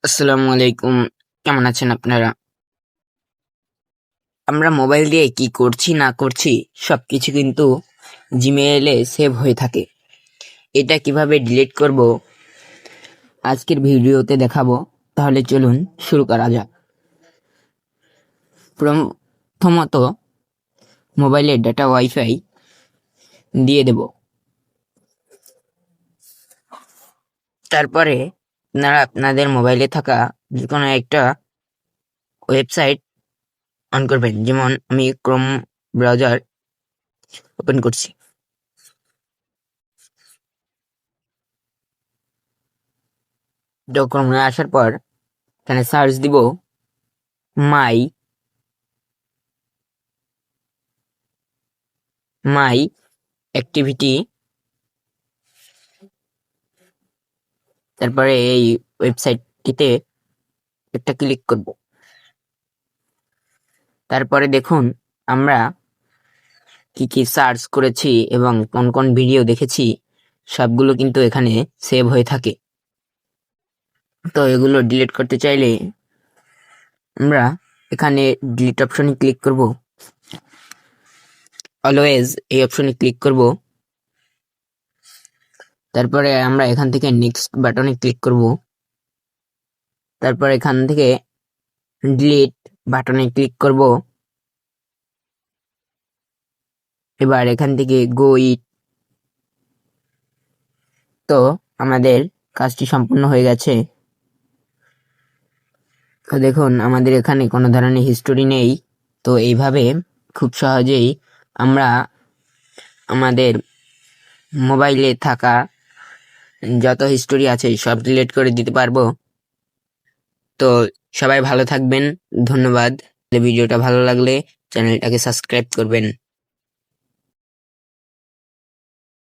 আসসালামু আলাইকুম। কেমন আছেন আপনারা? আমরা মোবাইল দিয়ে কি করছি না করছি সবকিছু কিন্তু জিমেইলে সেভ হয়ে থাকে। এটা কিভাবে ডিলিট করব আজকের ভিডিওতে দেখাবো। তাহলে চলুন শুরু করা যাক। প্রথমত মোবাইলের ডাটা ওয়াইফাই দিয়ে দেব। তারপরে আপনারা আপনাদের মোবাইলে থাকা যে কোনো একটা ওয়েবসাইট অন করবেন। যেমন আমি ক্রোম ব্রাউজার ওপেন করছি। ক্রোমে আসার পর এখানে সার্চ দিব মাই মাই অ্যাক্টিভিটি। তারপরে এই ওয়েবসাইটটিতে একটা ক্লিক করব। তারপরে দেখুন আমরা কি কি সার্চ করেছি এবং কোন কোন ভিডিও দেখেছি সবগুলো কিন্তু এখানে সেভ হয়ে থাকে। তো এগুলো ডিলিট করতে চাইলে আমরা এখানে ডিলিট অপশনে ক্লিক করব। অলওয়েজ এই অপশনে ক্লিক করব। তারপরে আমরা এখান থেকে নেক্সট বাটনে ক্লিক করব। তারপর এখান থেকে ডিলিট বাটনে ক্লিক করব। এবার এখান থেকে গো ইট। তো আমাদের কাজটি সম্পূর্ণ হয়ে গেছে। তো দেখুন আমাদের এখানে কোনো ধরনের হিস্টোরি নেই। তো এইভাবে খুব সহজেই আমরা আমাদের মোবাইলে থাকা যত হিস্টোরি আছে সব ডিলিট করে দিতে পারবো। তো সবাই ভালো থাকবেন, ধন্যবাদ। ভিডিওটা ভালো লাগলে চ্যানেলটাকে সাবস্ক্রাইব করবেন।